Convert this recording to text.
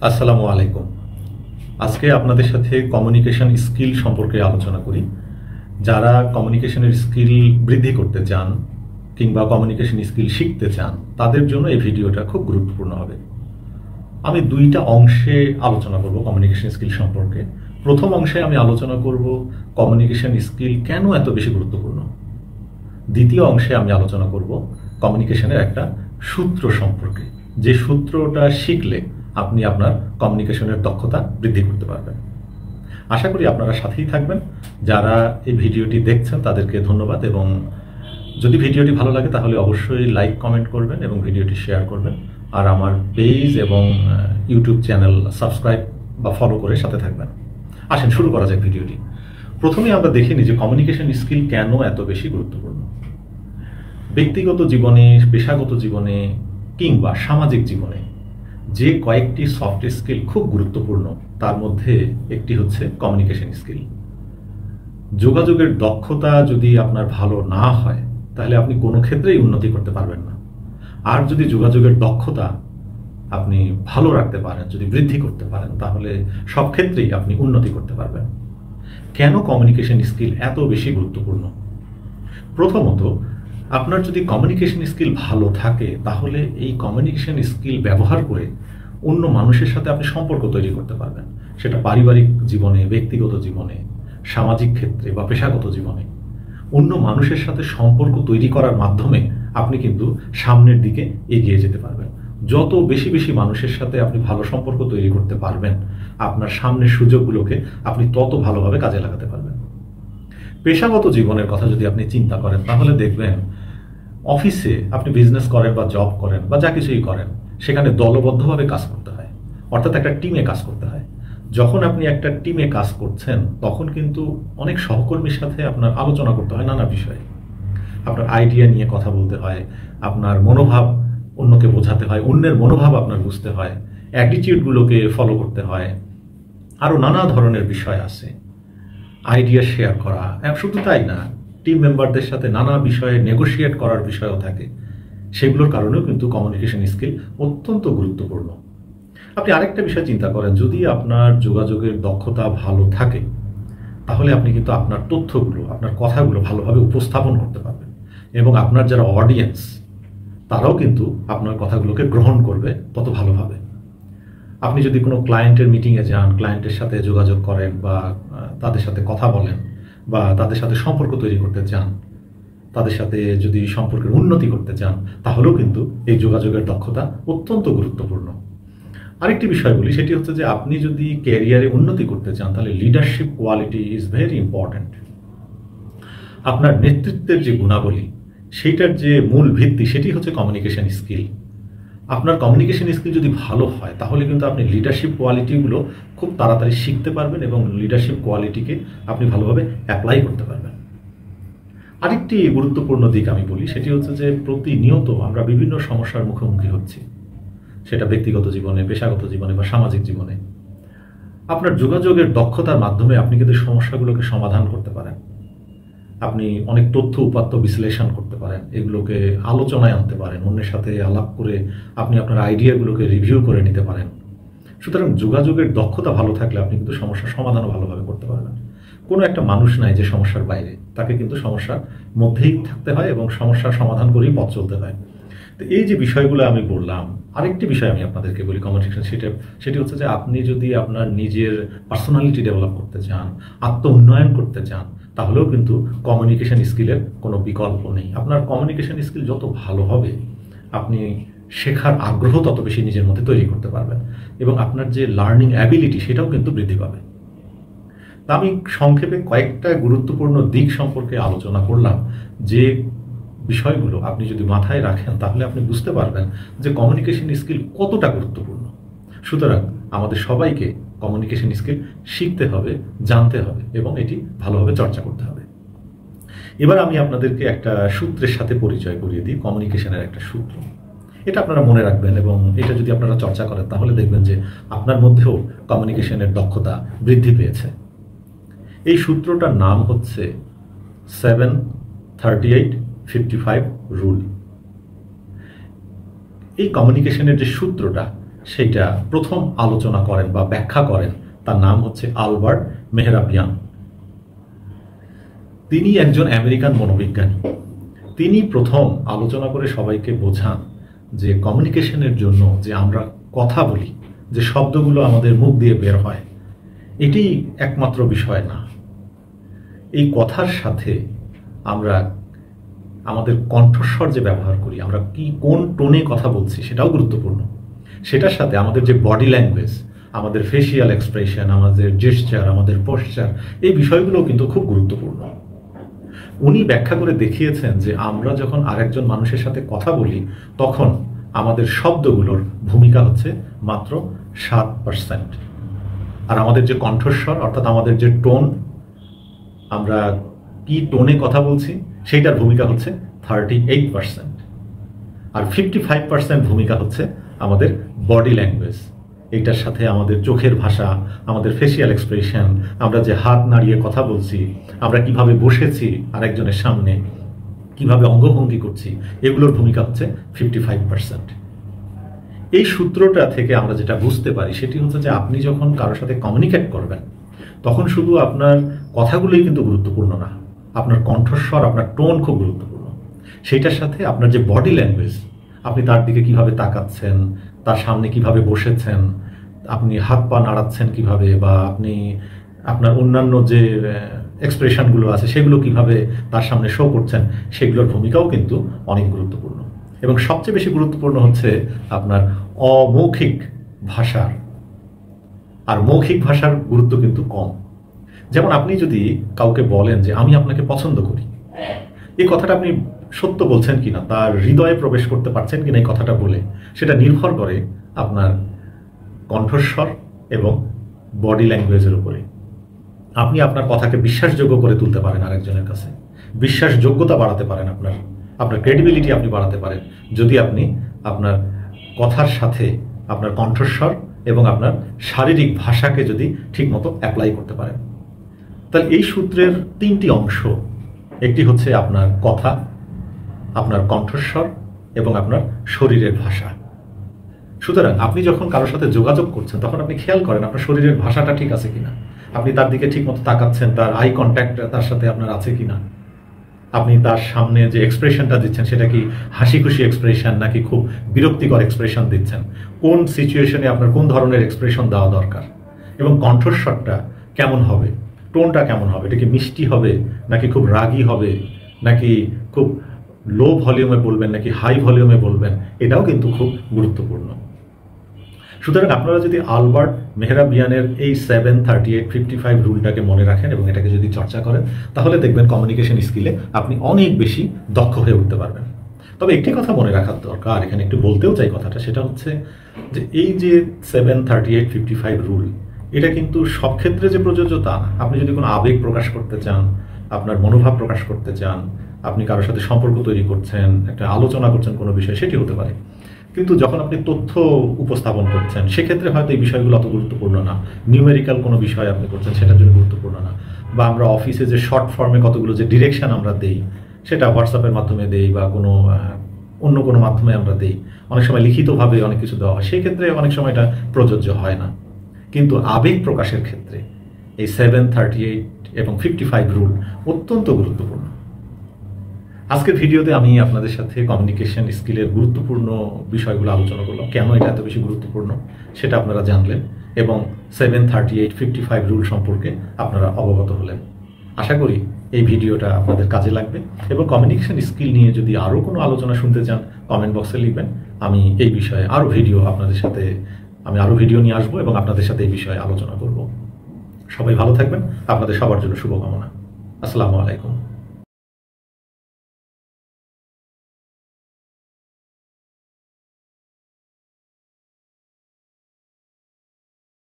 আসসালামু আলাইকুম। আজকে আপনাদের সাথে কমিউনিকেশন স্কিল সম্পর্কে আলোচনা করি। যারা কমিউনিকেশনের স্কিল বৃদ্ধি করতে চান কিংবা কমিউনিকেশন স্কিল শিখতে চান তাদের জন্য এই ভিডিওটা খুব গুরুত্বপূর্ণ হবে। আমি দুইটা অংশে আলোচনা করব কমিউনিকেশন স্কিল সম্পর্কে। প্রথম অংশে আমি আলোচনা করব কমিউনিকেশন স্কিল কেন এত বেশি গুরুত্বপূর্ণ। দ্বিতীয় অংশে আমি আলোচনা করব কমিউনিকেশনের একটা সূত্র সম্পর্কে, যে সূত্রটা শিখলে আপনি আপনার কমিউনিকেশনের দক্ষতা বৃদ্ধি করতে পারবেন। আশা করি আপনারা সাথেই থাকবেন। যারা এই ভিডিওটি দেখছেন তাদেরকে ধন্যবাদ, এবং যদি ভিডিওটি ভালো লাগে তাহলে অবশ্যই লাইক কমেন্ট করবেন এবং ভিডিওটি শেয়ার করবেন। আর আমার পেজ এবং ইউটিউব চ্যানেল সাবস্ক্রাইব বা ফলো করে সাথে থাকবেন। আসেন শুরু করা যাক ভিডিওটি। প্রথমে আমরা দেখে নিই যে কমিউনিকেশন স্কিল কেন এত বেশি গুরুত্বপূর্ণ। ব্যক্তিগত জীবনে, পেশাগত জীবনে কিংবা সামাজিক জীবনে যে কয়েকটি সফট স্কিল খুব গুরুত্বপূর্ণ তার মধ্যে একটি হচ্ছে কমিউনিকেশন স্কিল। যোগাযোগের দক্ষতা যদি আপনার ভালো না হয় তাহলে আপনি কোনো ক্ষেত্রেই উন্নতি করতে পারবেন না। আর যদি যোগাযোগের দক্ষতা আপনি ভালো রাখতে পারেন, যদি বৃদ্ধি করতে পারেন, তাহলে সব ক্ষেত্রেই আপনি উন্নতি করতে পারবেন। কেন কমিউনিকেশন স্কিল এত বেশি গুরুত্বপূর্ণ? প্রথমত, আপনার যদি কমিউনিকেশন স্কিল ভালো থাকে তাহলে এই কমিউনিকেশন স্কিল ব্যবহার করে অন্য মানুষের সাথে আপনি সম্পর্ক তৈরি করতে পারবেন। সেটা পারিবারিক জীবনে, ব্যক্তিগত জীবনে, সামাজিক ক্ষেত্রে বা পেশাগত জীবনে অন্য মানুষের সাথে সম্পর্ক তৈরি করার মাধ্যমে আপনি কিন্তু সামনের দিকে এগিয়ে যেতে পারবেন। যত বেশি বেশি মানুষের সাথে আপনি ভালো সম্পর্ক তৈরি করতে পারবেন, আপনার সামনের সুযোগগুলোকে আপনি তত ভালোভাবে কাজে লাগাতে পারবেন। পেশাগত জীবনের কথা যদি আপনি চিন্তা করেন তাহলে দেখবেন অফিসে আপনি বিজনেস করেন বা জব করেন বা যা কিছুই করেন, সেখানে দলবদ্ধভাবে কাজ করতে হয়, অর্থাৎ একটা টিমে কাজ করতে হয়। যখন আপনি একটা টিমে কাজ করছেন তখন কিন্তু অনেক সহকর্মীর সাথে আপনার আলোচনা করতে হয় নানা বিষয়ে। আপনার আইডিয়া নিয়ে কথা বলতে হয়, আপনার মনোভাব অন্যকে বোঝাতে হয়, অন্যের মনোভাব আপনার বুঝতে হয়, অ্যাটিটিউডগুলোকে ফলো করতে হয়, আরও নানা ধরনের বিষয় আছে। আইডিয়া শেয়ার করা, শুধু তাই না, টিম মেম্বারদের সাথে নানা বিষয়ে নেগোশিয়েট করার বিষয়ও থাকে। সেগুলোর কারণেও কিন্তু কমিউনিকেশন স্কিল অত্যন্ত গুরুত্বপূর্ণ। আপনি আরেকটা বিষয় চিন্তা করেন, যদি আপনার যোগাযোগের দক্ষতা ভালো থাকে তাহলে আপনি কিন্তু আপনার তথ্যগুলো, আপনার কথাগুলো ভালোভাবে উপস্থাপন করতে পারবেন, এবং আপনার যারা অডিয়েন্স তারাও কিন্তু আপনার কথাগুলোকে গ্রহণ করবে তত ভালোভাবে। আপনি যদি কোনো ক্লায়েন্টের মিটিংয়ে যান, ক্লায়েন্টের সাথে যোগাযোগ করেন বা তাদের সাথে কথা বলেন বা তাদের সাথে সম্পর্ক তৈরি করতে চান, তাদের সাথে যদি সম্পর্কের উন্নতি করতে চান, তাহলেও কিন্তু এই যোগাযোগের দক্ষতা অত্যন্ত গুরুত্বপূর্ণ। আরেকটি বিষয় বলি, সেটি হচ্ছে যে আপনি যদি ক্যারিয়ারে উন্নতি করতে চান তাহলে leadership quality is very important. আপনার নেতৃত্বের যে গুণাবলী, সেইটার যে মূল ভিত্তি সেটি হচ্ছে কমিউনিকেশন স্কিল। আপনার কমিউনিকেশন স্কিল যদি ভালো হয় তাহলে কিন্তু আপনি লিডারশিপ কোয়ালিটিগুলো খুব তাড়াতাড়ি শিখতে পারবেন এবং লিডারশিপ কোয়ালিটিকে আপনি ভালোভাবে অ্যাপ্লাই করতে পারবেন। আরেকটি গুরুত্বপূর্ণ দিক আমি বলি, সেটি হচ্ছে যে প্রতিনিয়ত আমরা বিভিন্ন সমস্যার মুখোমুখি হচ্ছি, সেটা ব্যক্তিগত জীবনে, পেশাগত জীবনে বা সামাজিক জীবনে। আপনার যোগাযোগের দক্ষতার মাধ্যমে আপনি কিন্তু সমস্যাগুলোকে সমাধান করতে পারেন। আপনি অনেক তথ্য উপাত্ত বিশ্লেষণ করতে পারেন, এগুলোকে আলোচনায় আনতে পারেন, অন্যের সাথে আলাপ করে আপনি আপনার আইডিয়াগুলোকে রিভিউ করে নিতে পারেন। সুতরাং যোগাযোগের দক্ষতা ভালো থাকলে আপনি কিন্তু সমস্যার সমাধানও ভালোভাবে করতে পারবেন। কোনো একটা মানুষ নাই যে সমস্যার বাইরে, তাকে কিন্তু সমস্যার মধ্যেই থাকতে হয় এবং সমস্যার সমাধান করেই পথ চলতে হয়। তো এই যে বিষয়গুলো আমি বললাম, আরেকটি বিষয় আমি আপনাদেরকে বলি কমিউনিকেশন, সেটি হচ্ছে যে আপনি যদি আপনার নিজের পার্সোনালিটি ডেভেলপ করতে চান, আত্ম উন্নয়ন করতে চান, তাহলেও কিন্তু কমিউনিকেশন স্কিলের কোনো বিকল্প নেই। আপনার কমিউনিকেশন স্কিল যত ভালো হবে আপনি শেখার আগ্রহ তত বেশি নিজের মধ্যে তৈরি করতে পারবেন, এবং আপনার যে লার্নিং অ্যাবিলিটি সেটাও কিন্তু বৃদ্ধি পাবে। তা আমি সংক্ষেপে কয়েকটা গুরুত্বপূর্ণ দিক সম্পর্কে আলোচনা করলাম, যে বিষয়গুলো আপনি যদি মাথায় রাখেন তাহলে আপনি বুঝতে পারবেন যে কমিউনিকেশন স্কিল কতটা গুরুত্বপূর্ণ। সুতরাং আমাদের সবাইকে কমিউনিকেশন স্কিল শিখতে হবে, জানতে হবে এবং এটি ভালোভাবে চর্চা করতে হবে। এবার আমি আপনাদেরকে একটা সূত্রের সাথে পরিচয় করিয়ে দিই, কমিউনিকেশনের একটা সূত্র। এটা আপনারা মনে রাখবেন এবং এটা যদি আপনারা চর্চা করেন তাহলে দেখবেন যে আপনার মধ্যেও কমিউনিকেশনের দক্ষতা বৃদ্ধি পেয়েছে। এই সূত্রটার নাম হচ্ছে 7-38-55 রুল। এই কমিউনিকেশনের যে সূত্রটা, সেইটা প্রথম আলোচনা করেন বা ব্যাখ্যা করেন তার নাম হচ্ছে আলবার্ট মেহরাবিয়ান। তিনি একজন আমেরিকান মনোবিজ্ঞানী। তিনি প্রথম আলোচনা করে সবাইকে বোঝান যে কমিউনিকেশনের জন্য যে আমরা কথা বলি, যে শব্দগুলো আমাদের মুখ দিয়ে বের হয়, এটি একমাত্র বিষয় না। এই কথার সাথে আমরা আমাদের কণ্ঠস্বর যে ব্যবহার করি, আমরা কোন টোনে কথা বলছি সেটাও গুরুত্বপূর্ণ। সেটার সাথে আমাদের যে বডি ল্যাঙ্গুয়েজ, আমাদের ফেসিয়াল এক্সপ্রেশন, আমাদের জেস্চার, আমাদের পশ্চার, এই বিষয়গুলো কিন্তু খুব গুরুত্বপূর্ণ। উনি ব্যাখ্যা করে দেখিয়েছেন যে আমরা যখন আরেকজন মানুষের সাথে কথা বলি তখন আমাদের শব্দগুলোর ভূমিকা হচ্ছে মাত্র 7%, আর আমাদের যে কণ্ঠস্বর অর্থাৎ আমাদের যে টোন, আমরা কি টোনে কথা বলছি সেইটার ভূমিকা হচ্ছে 38%, আর 55% ভূমিকা হচ্ছে আমাদের বডি ল্যাঙ্গুয়েজ। এইটার সাথে আমাদের চোখের ভাষা, আমাদের ফেসিয়াল এক্সপ্রেশন, আমরা যে হাত নাড়িয়ে কথা বলছি, আমরা কিভাবে বসেছি আরেকজনের সামনে, কিভাবে অঙ্গভঙ্গি করছি, এগুলোর ভূমিকা হচ্ছে 55%। এই সূত্রটা থেকে আমরা যেটা বুঝতে পারি সেটি হচ্ছে যে আপনি যখন কারোর সাথে কমিউনিকেট করবেন তখন শুধু আপনার কথাগুলোই কিন্তু গুরুত্বপূর্ণ না, আপনার কণ্ঠস্বর, আপনার টোন খুব গুরুত্বপূর্ণ। সেইটার সাথে আপনার যে বডি ল্যাঙ্গুয়েজ, আপনি তার দিকে কিভাবে তাকাচ্ছেন, তার সামনে কিভাবে বসেছেন, আপনি হাত পা নাড়াচ্ছেন কিভাবে, বা আপনি আপনার অন্যান্য যে এক্সপ্রেশনগুলো আছে সেগুলো কিভাবে তার সামনে শো করছেন, সেগুলোর ভূমিকাও কিন্তু অনেক গুরুত্বপূর্ণ। এবং সবচেয়ে বেশি গুরুত্বপূর্ণ হচ্ছে আপনার অমৌখিক ভাষার, আর মৌখিক ভাষার গুরুত্ব কিন্তু কম। যেমন আপনি যদি কাউকে বলেন যে আমি আপনাকে পছন্দ করি, এই কথাটা আপনি সত্য বলছেন কিনা, তার হৃদয়ে প্রবেশ করতে পারছেন কিনা এই কথাটা বলে, সেটা নির্ভর করে আপনার কণ্ঠস্বর এবং বডি ল্যাঙ্গুয়েজের উপরে। আপনি আপনার কথাকে বিশ্বাসযোগ্য করে তুলতে পারেন আরেকজনের কাছে, বিশ্বাসযোগ্যতা বাড়াতে পারেন, আপনার ক্রেডিবিলিটি আপনি বাড়াতে পারেন যদি আপনি আপনার কথার সাথে আপনার কণ্ঠস্বর এবং আপনার শারীরিক ভাষাকে যদি ঠিকমতো অ্যাপ্লাই করতে পারেন। তাহলে এই সূত্রের 3টি অংশ, একটি হচ্ছে আপনার কথা, আপনার কণ্ঠস্বর এবং আপনার শরীরের ভাষা। সুতরাং আপনি যখন কারোর সাথে যোগাযোগ করছেন তখন আপনি খেয়াল করেন আপনার শরীরের ভাষাটা ঠিক আছে কিনা, আপনি তার দিকে ঠিকমতো তাকাচ্ছেন, তার আই কন্ট্যাক্ট তার সাথে আপনার আছে কিনা, আপনি তার সামনে যে এক্সপ্রেশনটা দিচ্ছেন সেটা কি হাসি খুশি এক্সপ্রেশন নাকি খুব বিরক্তিকর এক্সপ্রেশন দিচ্ছেন, কোন সিচুয়েশনে আপনার কোন ধরনের এক্সপ্রেশন দেওয়া দরকার, এবং কণ্ঠস্বরটা কেমন হবে, টোনটা কেমন হবে, এটা কি মিষ্টি হবে নাকি খুব রাগী হবে, নাকি খুব লো ভলিউমে বলবেন নাকি হাই ভলিউমে বলবেন, এটাও কিন্তু খুব গুরুত্বপূর্ণ। সুতরাং আপনারা যদি আলবার্ট মেহরাবিয়ানের এই 7-38-55 রুলটাকে মনে রাখেন এবং এটাকে যদি চর্চা করেন তাহলে দেখবেন কমিউনিকেশন স্কিলে আপনি অনেক বেশি দক্ষ হয়ে উঠতে পারবেন। তবে একটি কথা মনে রাখার দরকার, এখানে একটু বলতেও চাই কথাটা, সেটা হচ্ছে যে এই যে 7-38-55 রুল, এটা কিন্তু সব ক্ষেত্রে যে প্রযোজ্য তা না। আপনি যদি কোনো আবেগ প্রকাশ করতে চান, আপনার মনোভাব প্রকাশ করতে চান, আপনি কারোর সাথে সম্পর্ক তৈরি করছেন, একটা আলোচনা করছেন কোনো বিষয়, সেটি হতে পারে। কিন্তু যখন আপনি তথ্য উপস্থাপন করছেন সেক্ষেত্রে হয়তো এই বিষয়গুলো অত গুরুত্বপূর্ণ না। নিউমেরিক্যাল কোনো বিষয় আপনি করছেন সেটার জন্য গুরুত্বপূর্ণ না। বা আমরা অফিসে যে শর্ট ফর্মে কতগুলো যে ডিরেকশন আমরা দেই, সেটা হোয়াটসঅ্যাপের মাধ্যমে দেই বা কোনো অন্য কোনো মাধ্যমে আমরা দেই, অনেক সময় লিখিতভাবে অনেক কিছু দেওয়া হয়, সেই ক্ষেত্রে অনেক সময় এটা প্রযোজ্য হয় না। কিন্তু আবেগ প্রকাশের ক্ষেত্রে এই 7-38 এবং 55 রুল অত্যন্ত গুরুত্বপূর্ণ। আজকের ভিডিওতে আমি আপনাদের সাথে কমিউনিকেশন স্কিলের গুরুত্বপূর্ণ বিষয়গুলো আলোচনা করলাম, কেন এটা এত বেশি গুরুত্বপূর্ণ সেটা আপনারা জানলেন, এবং 7-38-55 রুল সম্পর্কে আপনারা অবগত হলেন। আশা করি এই ভিডিওটা আপনাদের কাজে লাগবে, এবং কমিউনিকেশন স্কিল নিয়ে যদি আরও কোনো আলোচনা শুনতে চান কমেন্ট বক্সে লিখবেন। আমি এই বিষয়ে আরও ভিডিও নিয়ে আসবো এবং আপনাদের সাথে এই বিষয়ে আলোচনা করব। সবাই ভালো থাকবেন, আপনাদের সবার জন্য শুভকামনা। আসসালামু আলাইকুম।